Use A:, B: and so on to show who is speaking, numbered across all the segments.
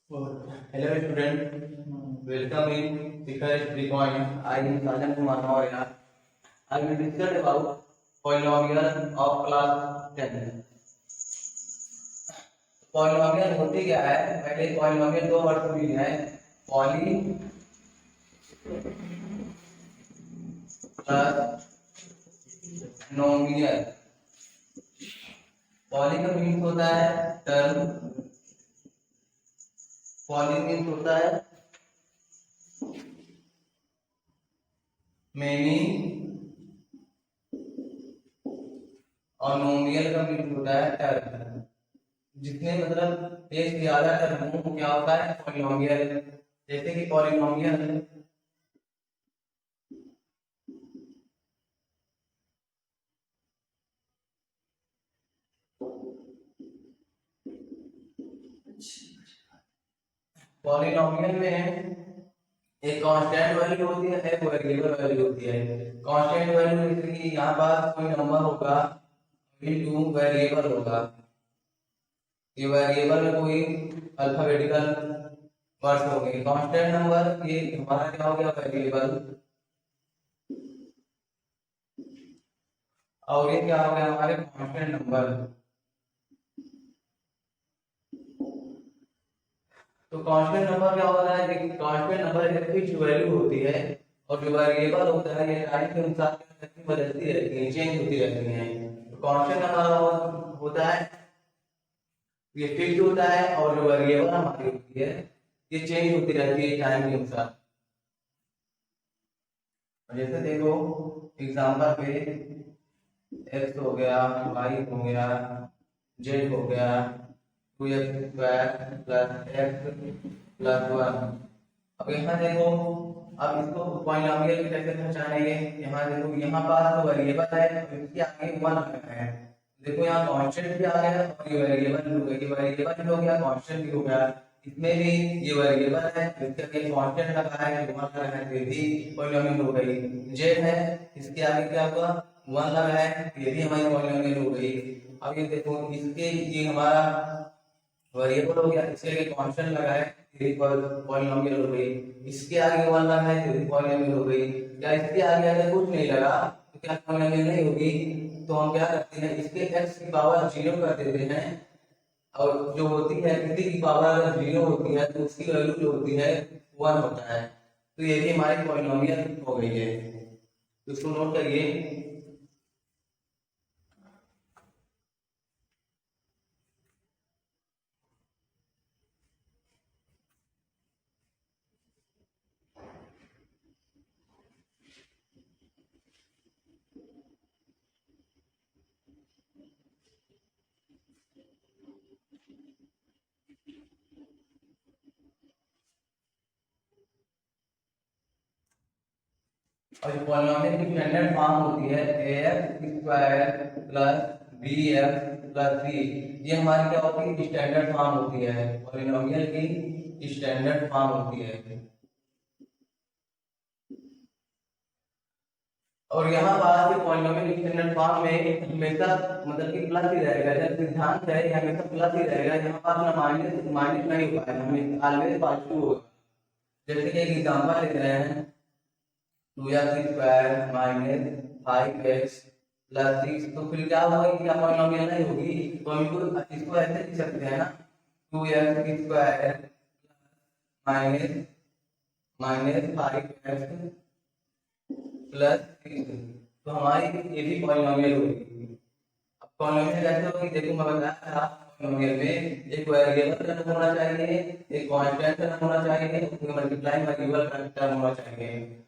A: Hello student, welcome in Speaker Free Point. I am Sajan Kumar Maurya. I will discuss about polynomial of class 10. Polynomial होती क्या है? पहले polynomial दो word भी है, poly plus नोमियल। Poly का means होता है टर्म, पॉली मीन्स होता है मेनी, और नोमियल का मीन्स होता है टर्म। जितने मतलब एक से ज्यादा टर्म हो क्या होता है? पॉलिनोमियल। जैसे कि पॉलिनोमियल पॉलिनोमियल में एक कांस्टेंट वैल्यू होती है, एक वेरिएबल वैल्यू होती है। कांस्टेंट वैल्यू जैसे कि यहाँ पास कोई नंबर होगा इनटू वेरिएबल होगा। ये वेरिएबल में कोई अल्फाबेटिकल वर्ड्स होंगे। कांस्टेंट नंबर ये हमारा क्या हो गया? वेरिएबल। और ये क्या हो गया? हमारे कांस्टेंट नंबर। तो कांस्टेंट नंबर क्या होता है? देखिए कांस्टेंट नंबर एक फिक्स वैल्यू होती है, और जो वेरिएबल होता है ये टाइम के अनुसार बदलती रहती है, चेंज होती रहती है। तो कांस्टेंट नंबर होता है ये फिक्स होता है, और जो वेरिएबल हमारी होती है ये चेंज होती रहती है टाइम के अनुसार। जैसे देखो एग्जांपल पे x हो गया, y हो गया, z हो गया, 2x square plus x plus 1। अब यहाँ देखो, अब इसको पॉलिनोमियल में कैसे पहचानेंगे? यहाँ देखो, यहाँ पास तो वेरिएबल है, अब इसके आगे 1 लगा है। देखो यहाँ कांस्टेंट भी आ गया और ये वेरिएबल भी हो गया। ये वेरिएबल भी हो गया, कांस्टेंट भी हो गया। इसमें भी ये वेरिएबल है, इसके आगे कांस्टेंट लगा है, 1 लगा है, तो ये भी पॉलिनोमियल हो गई। z है, इसके आगे क्या हुआ? 1 लगा है, ये भी हमारी पॉलिनोमियल हो गई। अब ये देखो, इसके ये हमारा वेरिएबल हो गया, इसके आगे कांस्टेंट लगा है, ये पॉलिनोमियल हो गई। इसके आगे 1 लगा है, ये पॉलिनोमियल हो गई। या इसके आगे अगर कुछ नहीं लगा तो क्या पॉलिनोमियल नहीं होगी? तो हम क्या करते हैं, इसके x की पावर 0 कर देते हैं, और जो होती है किसी की पावर अगर 0 होती है तो उसकी वैल्यू जो होती है 1 होता है। तो ये भी हमारी पॉलिनोमियल हो गई है, तो इसको नोट करिए। और जो पॉलिनोमियल की स्टैंडर्ड फॉर्म होती है ax square plus bx plus c, ये हमारी क्या होती है? स्टैंडर्ड फॉर्म होती है, पॉलिनोमियल की स्टैंडर्ड फॉर्म होती है। और यहाँ पास के पॉलिनोमियल की स्टैंडर्ड फॉर्म में हमेशा मतलब कि प्लस ही रहेगा। जब सिद्धांत है ये हमेशा प्लस ही रहेगा, यहाँ पास ना माइनस माइनस नहीं हो पाएगा, हमें ऑलवेज पॉजिटिव होगा। जैसे कि एक एग्जांपल लिख रहे हैं, 2x square minus 5x plus 6, तो फिर क्या होगा? क्या पॉलिनोमियल नहीं होगी? तो हम इसको ऐसे लिख सकते हैं ना, 2x square minus minus 5x plus 6, तो हमारी ये भी पॉलिनोमियल होगी। अब पॉलिनोमियल कैसे होगी? देखो मैं बताया था, पॉलिनोमियल में एक वेरिएबल टर्म होना चाहिए, एक कांस्टेंट टर्म होना चाहिए, उसमें मल्टीप्लाई वेरिएबल टर्म होना चाहिए।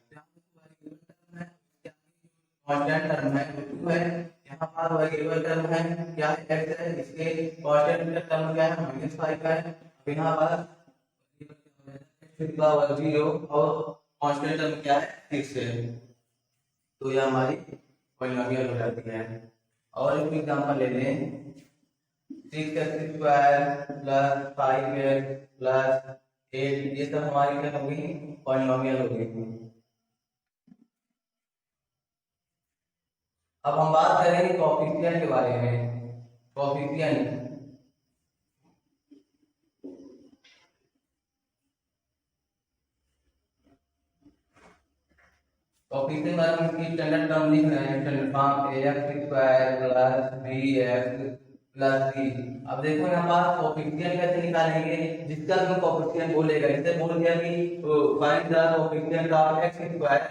A: कांस्टेंट टर्म है 2 है, यहाँ पर वेरिएबल टर्म है क्या है? x है, इसके कांस्टेंट टर्म क्या है? -5 है। अब यहाँ पर पावर 0 और कांस्टेंट टर्म क्या है? 6 है। तो यह हमारी पॉलिनोमियल हो जाती है। और एक एग्जांपल ले लें, 6x square plus 5x plus 8, ये सब हमारी क्या होगी? पॉलिनोमियल होगी। अब हम बात करेंगे कोएफिशिएंट के बारे में। कोएफिशिएंट कोफिशिएंट वाला हम इसकी स्टैंडर्ड टर्म लिख रहे हैं, standard form ax square plus bx plus c। अब देखो यहाँ पास कोफिशिएंट कैसे निकालेंगे, जिसका भी कोफिशिएंट बोलेगा, जैसे बोल दिया कि find the coefficient of x square,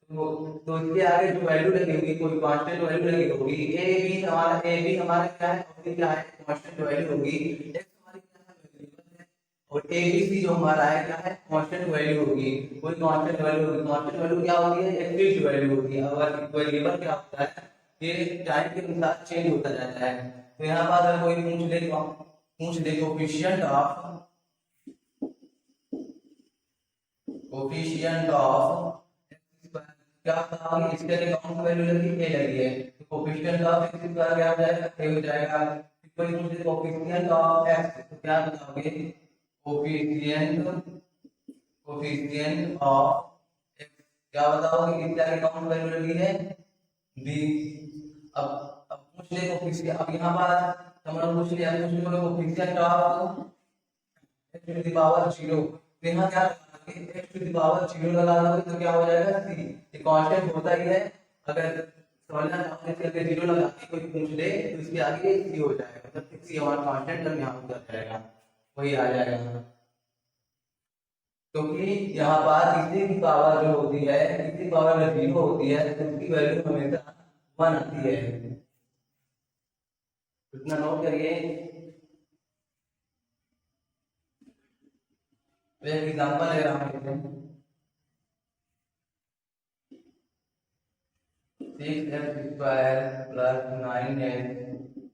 A: तो इसके आगे जो वैल्यू लगी होगी, कोई कांस्टेंट वैल्यू लगी होगी, ए बी हमारा क्या है, और क्या है, कांस्टेंट वैल्यू होगी, x हमारी क्या है, वेरिएबल है, और ए बी सी जो हमारा है क्या है, कांस्टेंट वैल्यू होगी, कोई कांस्टेंट वैल्यू होगी। कांस्टेंट वैल्यू क्या होती है, एक फिक्स्ड वैल्यू होती है। अगर वेरिएबल क्या होता है, ये टाइम के अनुसार चेंज होता जाता है। तो यहाँ पर अगर कोई पूछ ले कोफिशिएंट ऑफ क्या होगा, इसके लिए कौन सी वैल्यू लगी, ए लगी है, तो कोफिशिएंट ऑफ x स्क्वायर क्या हो जाएगा, ए हो जाएगा। कोई पूछे कोफिशिएंट ऑफ x, तो क्या बताओगे, कोफिशिएंट ऑफ x क्या बताओगे, इसके आगे कौन सी वैल्यू लगी है, b। अब पूछ ले कोफिशिएंट, अब यहाँ पर हमने पूछ लिया, coefficient of x to the power 0, तो यहाँ क्या x टू द पावर 0 लगा दोगे तो क्या हो जाएगा, c। ये कांस्टेंट होता ही है, अगर समझना चाहो इसके आगे 0 लगा के कोई पूछ ले तो इसके आगे c हो जाएगा, मतलब c हमारा कांस्टेंट टर्म यहाँ हो जाएगा, वही आ जाएगा। क्योंकि यहाँ पर इसी की पावर जो होती है, इसी पावर जो 0 होती है, उसकी वैल्यू हमेशा 1 आती है। इतना नोट करिए। एक एग्जांपल ले रहा हूँ, 6x square plus 9x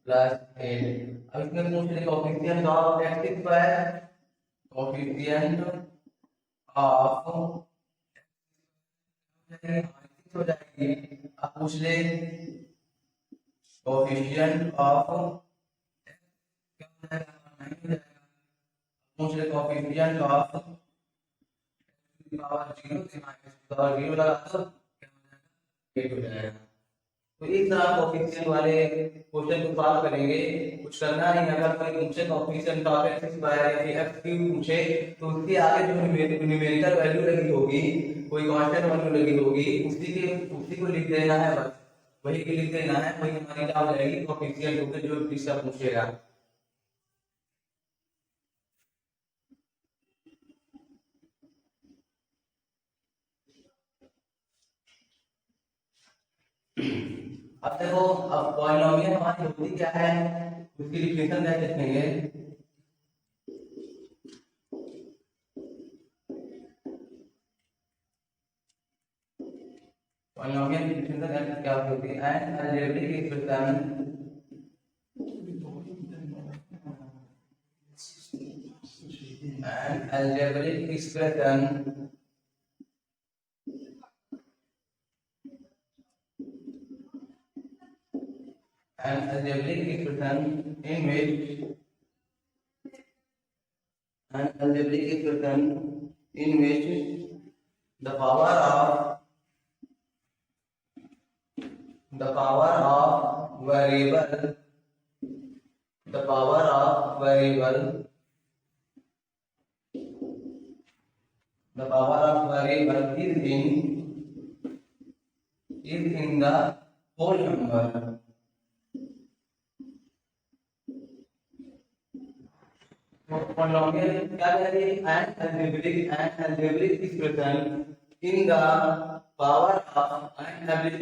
A: plus 8। अब इसमें पूछ ले coefficient of x square, coefficient of हो जाएगी। अब पूछ ले कोफिशिएंट ऑफ क्या हो जाएगा, 9 हो जाएगा। पूछ ले कोफिशिएंट ऑफ पावर 0 से पावर 0 लगा दो, क्या हो जाएगा, 8 हो जाएगा। तो इस तरह कोफिशिएंट वाले क्वेश्चन को सॉल्व करेंगे, कुछ करना नहीं। अगर कोई पूछे कोफिशिएंट ऑफ x स्क्वायर या फिर x क्यूब पूछे, तो उसके आगे जो न्यूमेरिकल वैल्यू लगी होगी, कोई कांस्टेंट वैल्यू लगी होगी, उसी को लिख देना है, बस वही को लिख देना है, वही हमारी क्या हो जाएगी, कोफिशिएंट होकर जो इसका पूछेगा। अब देखो, अब पॉलिनोमियल हमारी होती क्या है, उसकी डिफिनेशन कैसे लिखेंगे। पॉलिनोमियल की डिफिनेशन क्या होती है, N algebraic expression an algebraic expression in which the power of variable is in the whole number. Polynomial क्या कह रही है, an algebraic expression in the power of an algebraic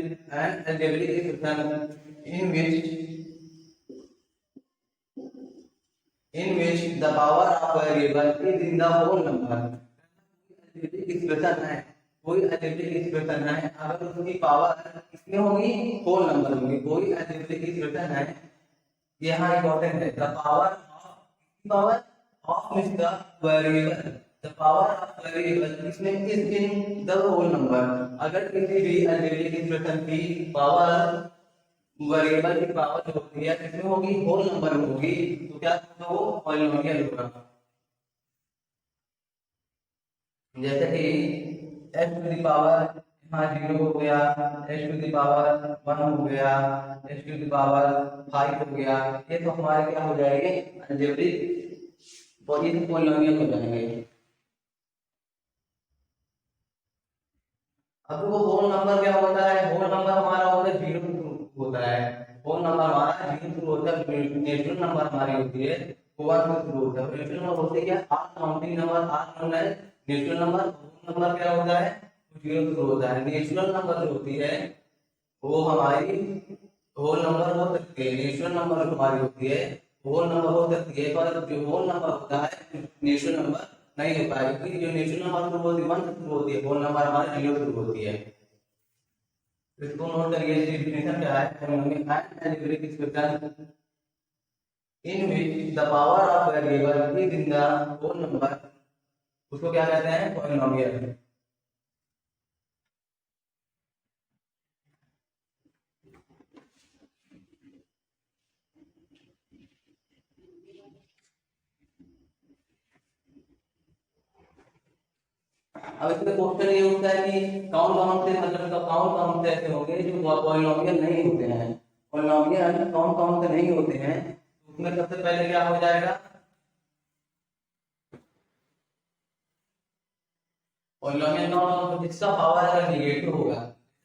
A: expression in which the power of variable is in the whole number. Expression है, कोई algebraic expression है, अगर उसकी power कितनी होगी, होल नंबर होगी। कोई अलजेब्रिक एक्सप्रेशन है, यहाँ इंपॉर्टेंट है, the power of means the variable, the power of variable इसमें is in the whole number. अगर किसी भी अलजेब्रिक एक्सप्रेशन की पावर वेरिएबल की पावर जो होती है किसमें होगी, होल नंबर में होगी, तो क्या होगा, वो पॉलिनोमियल होगा। जैसे कि x टू द पावर यहाँ 0 हो गया, x टू द पावर 1 हो गया, x टू द पावर 5 हो गया, ये तो हमारे क्या हो जाएंगे, अलजेब्रिक पॉलिनोमियल हो जाएंगे। अब वो होल नंबर मतलब नेचुरल नंबर हमारी होती है वो 1 से शुरू होता है। नेचुरल नंबर होते क्या, are counting number, are known as natural number. Number क्या होता है, 0 से शुरू होता है। नेचुरल नंबर जो होती है वो हमारी होल नंबर हो सकती है। नेचुरल नंबर जो हमारी होती है होल नंबर हो सकती है, पर जो होल नंबर होता है नेचुरल नंबर नहीं हो पाएगा, क्योंकि जो नेचुरल नंबर शुरू होती है 1 से शुरू होती है, होल नंबर हमारे 0 से शुरू होती है। इसको नोट करिए, इसकी डेफिनेशन क्या है, polynomial and algebraic expression in which the power of variable is in the whole number, उसको क्या कहते हैं, पॉलिनोमियल। अब इसमें क्वेश्चन ये होता है कि कौन कौन से मतलब कौन कौन से ऐसे होंगे जो पॉलिनोमियल नहीं होते हैं। पॉलिनोमियल कौन कौन से नहीं होते हैं, उसमें सबसे पहले क्या हो जाएगा, पॉलिनोमियल कौन जिसका पावर अगर नेगेटिव होगा,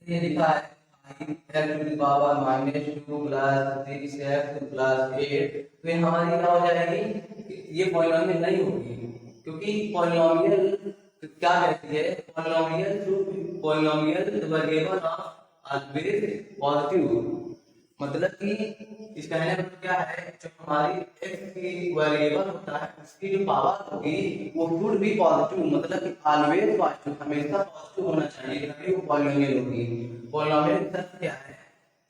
A: ये लिखा है x to the power -2 + 6x + 8, तो ये हमारी क्या हो जाएगी, ये पॉलिनोमियल नहीं होगी। क्योंकि पॉलिनोमियल क्या कहती है, polynomial variable of always positive, मतलब कि इस कहने में क्या है, जो हमारी x की वेरिएबल होता है उसकी जो पावर होगी वो शुड भी पॉजिटिव, मतलब कि ऑलवेज पॉजिटिव, हमेशा पॉजिटिव होना चाहिए तभी वो पॉलिनोमियल होगी। पॉलिनोमियल शर्त क्या है,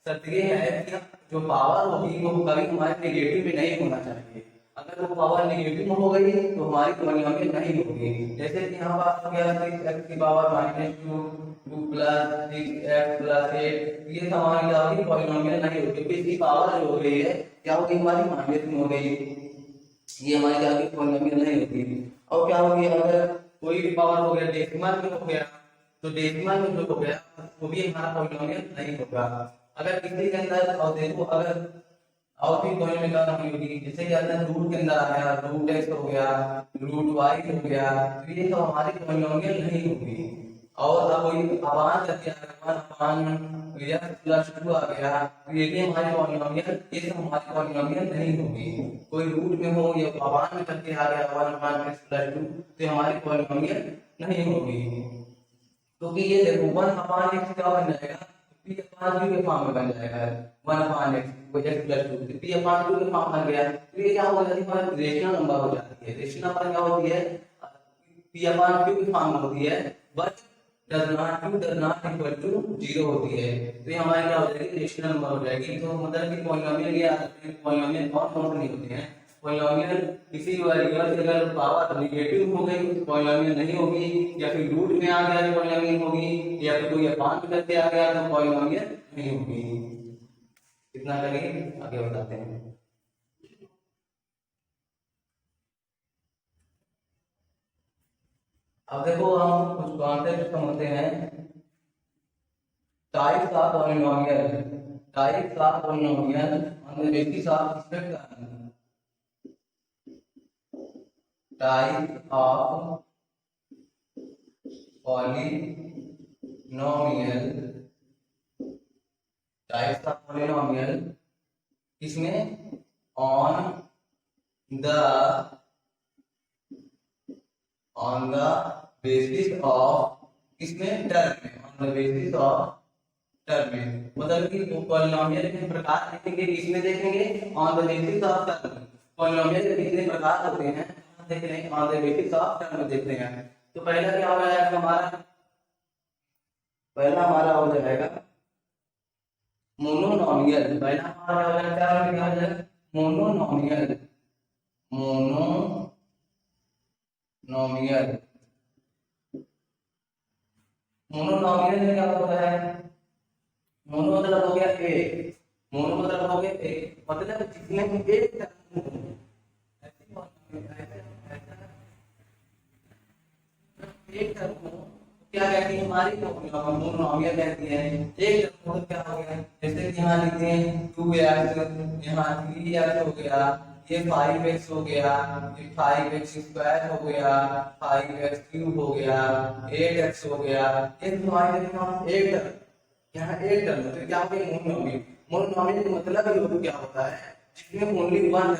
A: शर्त ये है कि जो पावर होगी वो कभी हमारे नेगेटिव में नहीं होना चाहिए। अगर वो पावर नेगेटिव हो गई तो हमारी पॉलिनोमियल नहीं होगी। जैसे कि यहाँ पर हो गया 6x की पावर -2 2 + 6x + 8, ये हमारी क्या होगी, पॉलिनोमियल नहीं होगी, क्योंकि इसकी पावर जो हो गई है क्या होगी, हमारी -2 हो गई, ये हमारी क्या होगी, पॉलिनोमियल नहीं होगी। और क्या होगी, अगर कोई भी पावर हो गया डेसिमल में हो गया, तो डेसिमल में जो हो गया वो भी हमारा पॉलिनोमियल नहीं होगा। अगर किसी के अंदर और देखो, अगर और भी पॉलिनोमियल नहीं होगी, जैसे कि अंदर रूट के अंदर आ गया, रूट x हो गया, रूट y हो गया, तो ये तो हमारी पॉलिनोमियल नहीं होगी। और अब वही अपान करके आ गया, 1/(x + 2) आ गया, तो ये भी हमारी पॉलिनोमियल, ये तो हमारी पॉलिनोमियल नहीं होगी। कोई रूट में हो या अपान में करके आ गया 1/(x + 2), तो हमारी पॉलिनोमियल नहीं होगी। क्योंकि ये देखो 1/(x) क्या बन जाएगा, p/2 के फॉर्म में बन जाएगा, 1/(x) को x + 2 p/2 के फॉर्म बन गया, तो ये क्या हो जाती है, हमारी रेशनल नंबर हो जाती है। रेशनल नंबर क्या होती है, p/2 के फॉर्म में होती है, but does not equal to 0 होती है, तो ये हमारी क्या हो जाएगी, रेशनल नंबर हो जाएगी। तो मतलब कि पॉलिनोमियल ये आते हैं, पॉलिनोमियल कौन कौन से नहीं होते हैं, पॉलिनोमियल किसी वेरिएबल की अगर पावर नेगेटिव हो गई तो पॉलिनोमियल नहीं होगी, या फिर रूट में आ गया तो पॉलिनोमियल होगी, या फिर कोई अपान में करके आ गया तो पॉलिनोमियल नहीं होगी। इतना करिए, आगे बताते हैं। अब देखो हम कुछ कॉन्सेप्ट समझते हैं, types of polynomial, types of polynomial on the basis of spectrum, type of polynomial, types of polynomial इसमें ऑन द बेसिस ऑफ, इसमें टर्म में, on the basis of term में, मतलब कि पॉलिनोमियल के प्रकार देखेंगे, इसमें देखेंगे on the basis of term. Polynomial के कितने प्रकार होते हैं देख रहे हैं, on the basis of term देखते हैं। तो पहला क्या हो जाएगा हमारा, पहला हमारा हो जाएगा मोनोनोमियल, पहला हमारा हो जाएगा क्या हो जाएगा, मोनोनोमियल, मोनोनोमियल। मोनोनोमियल में क्या होता है, मोनो मतलब हो गया एक, मोनो मतलब हो गया एक, मतलब जिसमें एक टर्म हो, एक टर्म हो क्या कहती है, हमारी मोनोनोमियल कहती है। एक टर्म हो क्या हो गया, जैसे कि यहाँ लिखते हैं 2x, यहाँ 3x हो गया, ये 5x हो गया, ये 5x² हो गया, 5x³ हो गया, 8x हो गया, ये तुम्हारे एक टर्म, यहाँ एक टर्म, तो क्या हो गया मोनोनोमियल। मोनोनोमियल का मतलब ये क्या होता है, जिसमें ओनली वन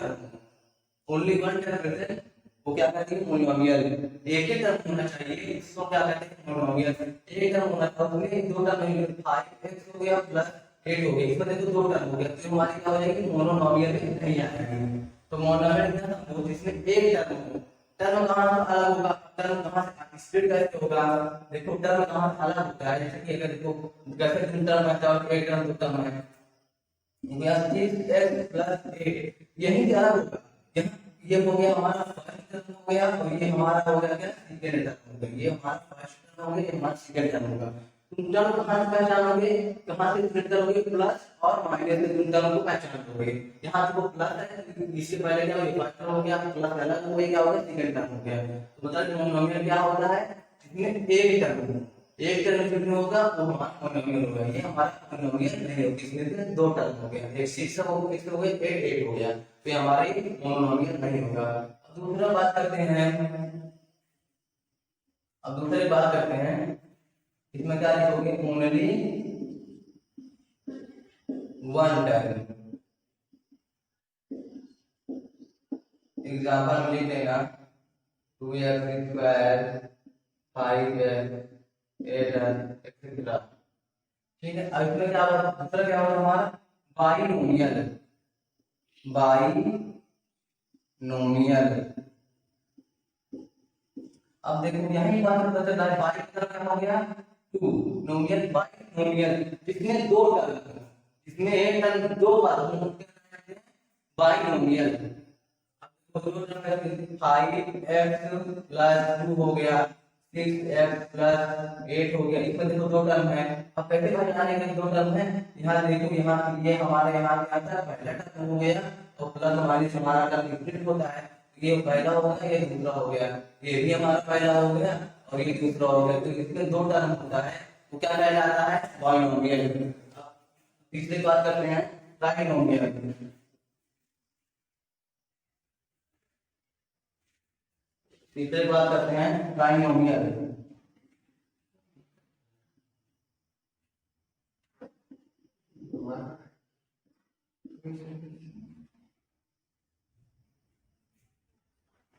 A: टर्म प्रेजेंट, वो क्या कहते हैं मोनोमियल। एक ही टर्म होना चाहिए, इसको क्या कहते हैं मोनोमियल। एक टर्म होना था उसमें दो टर्म नहीं, 5x हो गया प्लस 8 हो गया, इसमें देखो दो टर्म हो गया, तो हमारी क्या हो जाएगी मोनोमियल नहीं आएगी। तो मोनोमियल क्या हो जिसमें एक टर्म हो। टर्म कहाँ से अलग होगा, टर्म कहाँ से स्प्लिट कैसे होगा, देखो टर्म कहाँ से अलग होता है, जैसे कि अगर देखो कैसे तीन टर्म है तो एक टर्म दो टर्म है, x प्लस 8 यही क्या होगा, ये हो गया हमारा फर्स्ट टर्म हो गया, और ये हमारा हो गया क्या सेकंड टर्म हो गया, ये हमारा फर्स्ट टर्म हो गया, ये हमारा सेकंड टर्म होगा। तुम टर्म कहाँ से पहचानोगे, कहाँ से स्प्लिट करोगे, प्लस और माइनस से तुम टर्म को पहचान दोगे। यहाँ देखो प्लस है, इससे पहले क्या हो गया फर्स्ट टर्म हो गया, प्लस अलग हो गया, क्या हो गया सेकंड टर्म हो गया। तो मतलब मोनोमियल क्या होता है जिसमें एक टर्म हो, एक टर्म कितने होगा वो हमारा मोनोमियल होगा, ये हमारा मोनोमियल नहीं होगा, इसमें दो टर्म हो गया, एक 6 हो गया, इसमें हो गया 8 हो गया, तो ये हमारे मोनोमियल नहीं होगा। अब दूसरा बात करते हैं, अब दूसरी बात करते हैं, इसमें क्या लिखोगे ओनली वन टर्म। एग्जांपल में लिख लेना 2x स्क्वायर 5x 8 एक्सेट्रा। ठीक है, अब इसमें क्या होगा, दूसरा क्या होगा हमारा बाइनोमियल, बाइनोमियल। अब देखो यही बात पता चला है, बाई का क्या हो गया टू, नोमियल बाइनोमियल जिसमें दो टर्म, इसमें एक टर्म दो बार बाइनोमियल। अब दो टर्म है 5x प्लस 2 हो गया, 6x प्लस 8 हो गया, इसमें देखो दो टर्म है। अब कैसे पहचाने के दो टर्म है, यहाँ देखो यहाँ ये हमारे यहाँ क्या आता है पहला टर्म हो गया, और प्लस माइनस हमारा टर्म स्प्लिट होता है, ये पहला हो गया ये दूसरा हो गया, ये भी हमारा पहला हो गया और ये दूसरा हो गया, तो इसमें दो टर्म होता है तो क्या कहलाता है बाइनोमियल। तीसरी बात करते हैं ट्राइनोमियल। तीसरी बात करते हैं ट्राइनोमियल।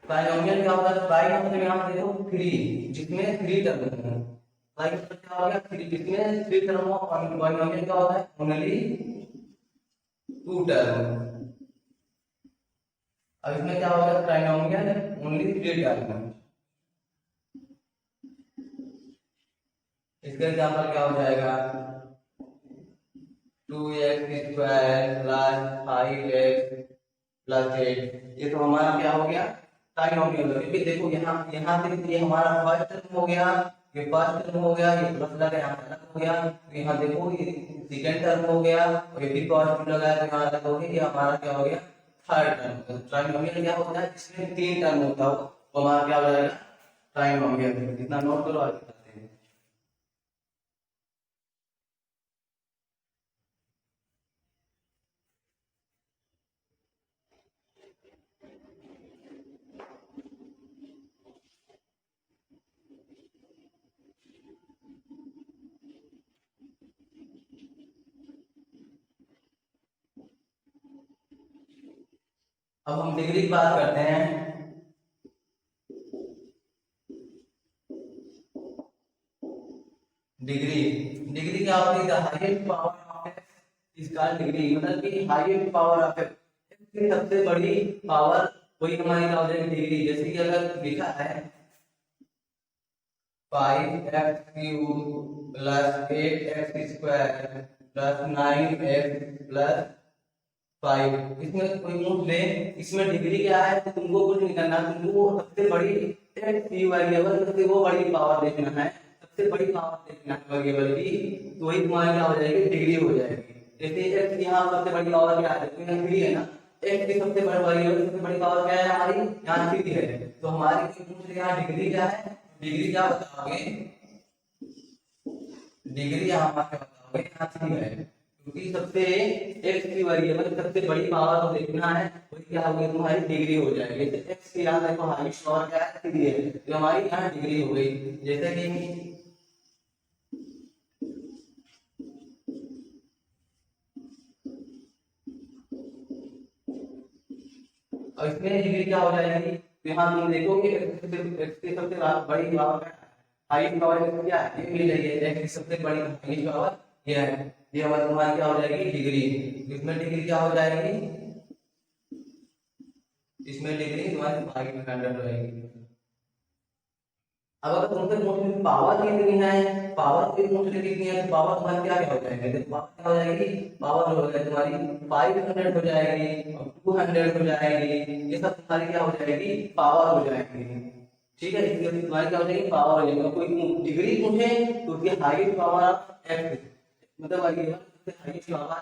A: ट्राइनोमियल क्या होता है, ट्राई मतलब यहाँ पे देखो थ्री, जिसमें थ्री टर्म है, ट्राई मतलब क्या हो गया थ्री, जिसमें थ्री टर्म हो, और बाइनोमियल क्या होता है ओनली टू टर्म। अब इसमें क्या होगा ट्राइनोमियल ओनली थ्री टर्म। इसका एग्जांपल क्या हो जाएगा 2x square plus 5x plus 8, ये तो हमारा क्या हो गया ट्राइनोमियल हो गया, क्योंकि देखो यहाँ यहाँ से ये हमारा फर्स्ट टर्म हो गया, ये फर्स्ट टर्म हो गया, ये प्लस लगा यहाँ अलग हो गया, तो यहाँ देखो ये सेकंड टर्म हो गया, और ये भी पॉजिटिव लगा है तो यहाँ अलग हो गया, ये हमारा क्या हो गया थर्ड टर्म। ट्राइनोमियल क्या होता है जिसमें तीन टर्म होता हो तो हमारा क्या हो जाएगा ट्राइनोमियल। इतना नोट करो आगे चलते हैं। अब हम डिग्री की बात करते हैं। डिग्री, डिग्री क्या होती है highest power of x is called degree, मतलब कि हाईएस्ट पावर ऑफ एक्स की सबसे बड़ी पावर कोई हमारी क्या हो जाएगी डिग्री। जैसे कि अगर लिखा है 5x cube plus 8x square plus 9x plus 5, इसमें कोई नोट ले, इसमें डिग्री क्या है तो तुमको कुछ नहीं करना, तुमको सबसे बड़ी एक्स की वेरिएबल सबसे वो बड़ी पावर देखना है, सबसे बड़ी पावर देखना है वेरिएबल की, तो वही तुम्हारी क्या हो जाएगी डिग्री हो जाएगी। जैसे एक्स की यहाँ सबसे बड़ी पावर क्या है तो यहाँ 3 है ना, एक्स की सबसे बड़ी वेरिएबल सबसे बड़ी पावर क्या है हमारी यहाँ 3 है, तो हमारी पूछ यहाँ डिग्री क्या है, डिग्री क्या बताओगे, डिग्री यहाँ हमारे बताओगे यहाँ 3 है, क्योंकि सबसे एक्स की वेरिएबल सबसे बड़ी पावर को देखना है, वही क्या होगी तुम्हारी डिग्री हो जाएगी। तो एक्स की यहाँ देखो हाईएस्ट पावर क्या है 3 है, तो हमारी यहाँ डिग्री हो गई। जैसे कि इसमें डिग्री क्या हो जाएगी, तो यहाँ तुम देखोगे x की सबसे बड़ी पावर हाईएस्ट पावर क्या है, ये मिल रही है, x की सबसे बड़ी हाईएस्ट पावर ये है, ये हमारी तुम्हारी क्या हो जाएगी डिग्री। इसमें डिग्री क्या हो जाएगी, इसमें डिग्री तुम्हारी 500 हो जाएगी। अब अगर तुमसे पूछे पावर कितनी है, पावर कोई पूछ ले कितनी है, तो पावर तुम्हारी क्या क्या हो जाएगी, देखो पावर क्या हो जाएगी, पावर हो जाएगी तुम्हारी 500 हो जाएगी और 200 हो जाएगी, ये सब तुम्हारी क्या हो जाएगी पावर हो जाएगी। ठीक है, इसलिए तुम्हारी क्या हो जाएगी पावर हो जाएगी। कोई डिग्री पूछे तो उसकी हाईएस्ट पावर ऑफ एक्स, मतलब हाईएस्ट पावर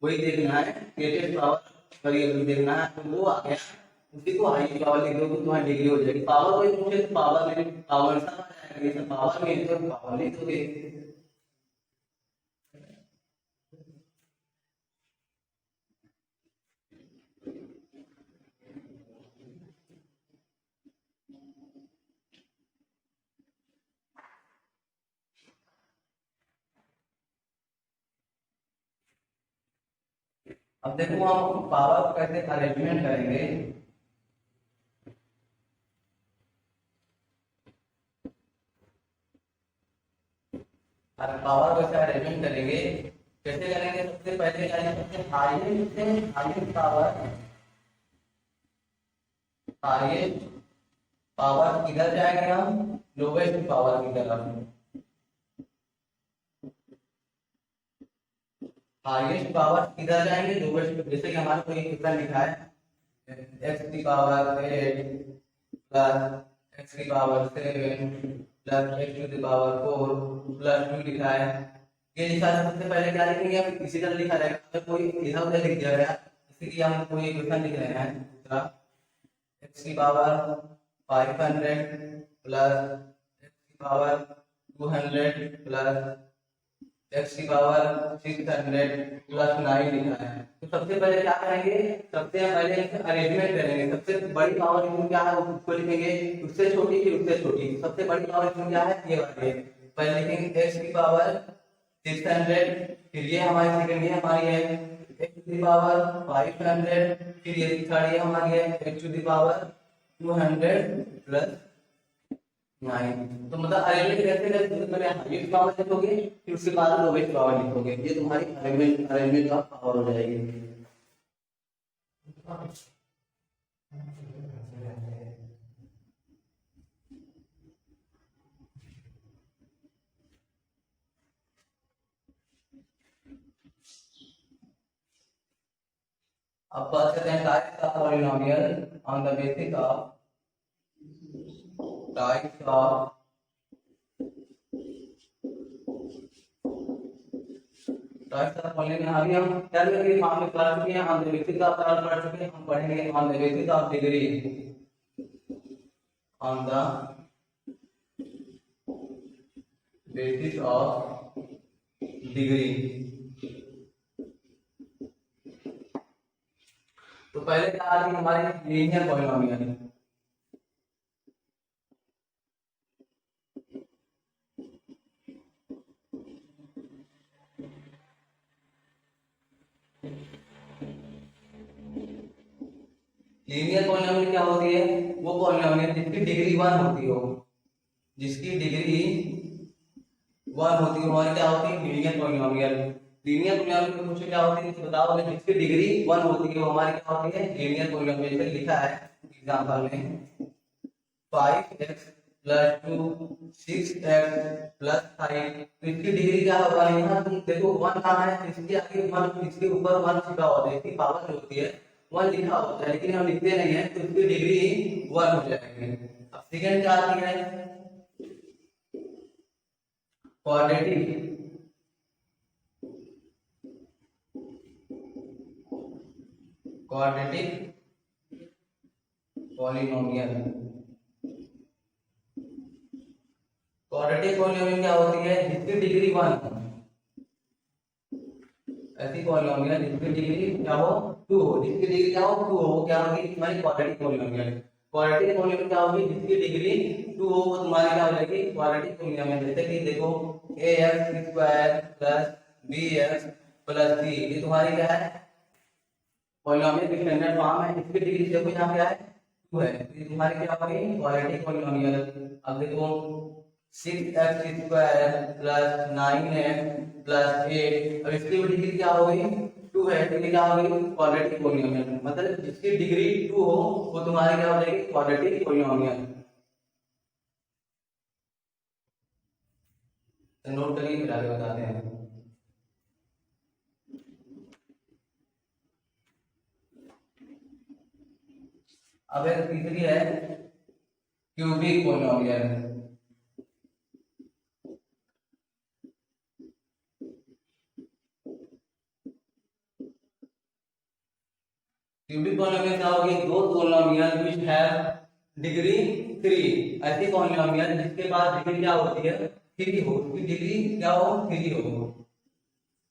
A: वही देखना है, ग्रेटेस्ट पावर देखना है, तो वो आ गया उसी को हाई पावर लिख दो तो तुम्हारी डिग्री हो जाएगी। पावर कोई पूछे तो पावर में पावर सब आ जाएगा, ये सब पावर में तो पावर लिख दोगे। अब देखो हम पावर को कैसे अरेंजमेंट करेंगे। पावर को कैसे अरेंजमेंट करेंगे, कैसे करेंगे, सबसे पहले हाईएस्ट पावर किधर जाएंगे हम, लोवेस्ट पावर की तरफ। हाईएस्ट पावर किधर जाएंगे, लोवेस्ट, जैसे कि हमारे को एक इक्वेशन लिखा है x की पावर 8 प्लस x की power 7 plus x to the power 4 plus 2 लिखा है। ये लिखा है, सबसे पहले क्या लिखेंगे, हम इसी तरह लिखा रहेगा, तो कोई इधर उधर लिख दिया गया, जैसे कि हम कोई इक्वेशन लिख रहे हैं दूसरा, x की पावर 500 प्लस x की पावर 200 प्लस x की पावर 600 प्लस 9 लिखा है। तो सबसे पहले क्या करेंगे, सबसे पहले अरेंजमेंट करेंगे, सबसे बड़ी पावर इसमें क्या है उसको लिखेंगे, उससे छोटी फिर उससे छोटी, सबसे बड़ी पावर इसमें क्या है ये वाली है। पहले लिखेंगे x की पावर 600, फिर ये हमारी सेकंड ये हमारी है x की पावर 500, फिर ये थर्ड ये हमारी है x to the power 200 plus 9। तो मतलब अरेंजमेंट कैसे करें, सबसे पहले हाईएस्ट पावर लिखोगे फिर उसके बाद लोवेस्ट पावर लिखोगे, ये तुम्हारी अरेंजमेंट ऑफ पावर हो जाएगी। अब बात करते हैं types of polynomial on the basis of types of polynomial. अभी हम टर्म के फॉर्म में पढ़ चुके हैं, on the basis of term पढ़ चुके हैं, हम पढ़ेंगे on the basis of degree, on the basis of degree. तो पहले क्या आ रही हमारी लीनियर पॉलिनोमियल, लीनियर पॉलिनोमियल क्या होती है, वो पॉलिनोमियल जिसकी डिग्री 1 होती हो, जिसकी डिग्री 1 होती है और क्या होती है लीनियर पॉलिनोमियल। लीनियर पॉलिनोमियल में पूछे क्या होती है तो बताओ, अगर जिसकी डिग्री 1 होती है वो हमारी क्या होती है लीनियर पॉलिनोमियल। जैसे लिखा है एग्जांपल में 5x प्लस 2 6x प्लस 5, तो इसकी डिग्री क्या होगा, यहाँ तुम देखो 1 कहाँ है, इसके आगे 1, इसके ऊपर 1 छिपा होता है, इसकी पावर जो होती है 1 लिखा होता है, लेकिन हम लिखते नहीं है तो इसकी डिग्री 1 हो जाएगी। अब सेकंड क्या आती है क्वाड्रेटिक पॉलिनोमियल। क्वाड्रेटिक पॉलिनोमियल क्या होती है, जिसकी डिग्री 1, ऐसी पॉलिनोमियल जिसकी डिग्री क्या हो 2 हो, जिसकी डिग्री क्या हो 2 हो, क्या होगी तुम्हारी क्वाड्रेटिक पॉलिनोमियल। क्वाड्रेटिक पॉलिनोमियल क्या होगी, जिसकी डिग्री 2 हो वो तुम्हारी क्या हो जाएगी क्वाड्रेटिक पॉलिनोमियल। जैसे कि देखो ax² plus bx plus c, ये तुम्हारी क्या है पॉलिनोमियल की स्टैंडर्ड फॉर्म है, इसकी डिग्री देखो यहाँ क्या है, 2 है, तो ये तुम्हारी क्या होगी, क्वाड्रेटिक पॉलिनोमियल। अब देखो 6x square plus 9x plus 8, अब इसकी भी डिग्री क्या होगी, 2 है, तो ये क्या होगी, क्वाड्रेटिक पॉलिनोमियल। मतलब जिसकी डिग्री 2 हो वो तुम्हारी क्या हो जाएगी, क्वाड्रेटिक पॉलिनोमियल। तो नोट करिए, फिर आगे बताते हैं। अब एक तीसरी है क्यूबिक पॉलिनोमियल। क्यूबिक पॉलिनोमियल क्या होगी, दो पॉलिनोमियल व्हिच हैव डिग्री 3, ऐसी पॉलिनोमियल जिसके पास डिग्री क्या होती है, 3 हो, उसकी डिग्री क्या हो, 3 हो,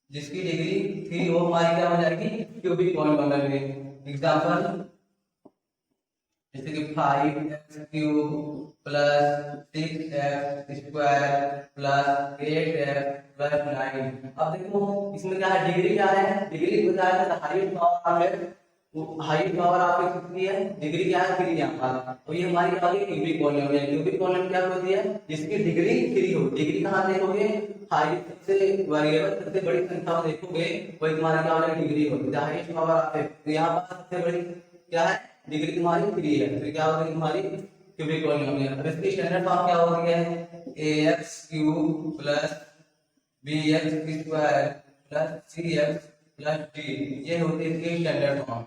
A: जिसकी डिग्री 3 हो, हमारी क्या हो जाएगी, क्यूबिक पॉलिनोमियल में। एग्जांपल जैसे कि 5x cube plus 6x square plus 8x plus 9। अब देखो इसमें क्या है, डिग्री क्या है, डिग्री बताया था हाईएस्ट पावर है, हाईएस्ट पावर आपकी कितनी है, डिग्री क्या है, 3 यहाँ पर। तो ये हमारी क्या होगी, क्यूबिक पॉलिनोमियल। क्यूबिक पॉलिनोमियल क्या होती है, जिसकी डिग्री 3 हो। डिग्री कहाँ देखोगे, हाईएस्ट सबसे वेरिएबल सबसे बड़ी संख्या में देखोगे, वही तुम्हारी क्या हो जाएगी, डिग्री होगी। हाईएस्ट पावर आपके तो यहाँ पर सबसे बड़ी क्या है, डिग्री तुम्हारी 3 है, तो क्या होगी तुम्हारी क्यूबिक पॉलिनोमियल। अब इसकी स्टैंडर्ड फॉर्म क्या होती है, ax cube plus bx square plus cx plus d, ये होती है इसकी स्टैंडर्ड फॉर्म।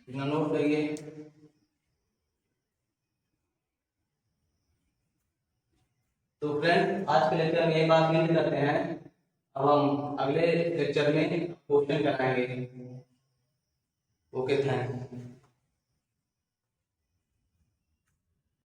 A: इतना नोट करिए। तो फ्रेंड आज के लेक्चर में यही बात नहीं करते हैं, अब हम अगले लेक्चर में क्वेश्चन कराएंगे। Okay, thanks.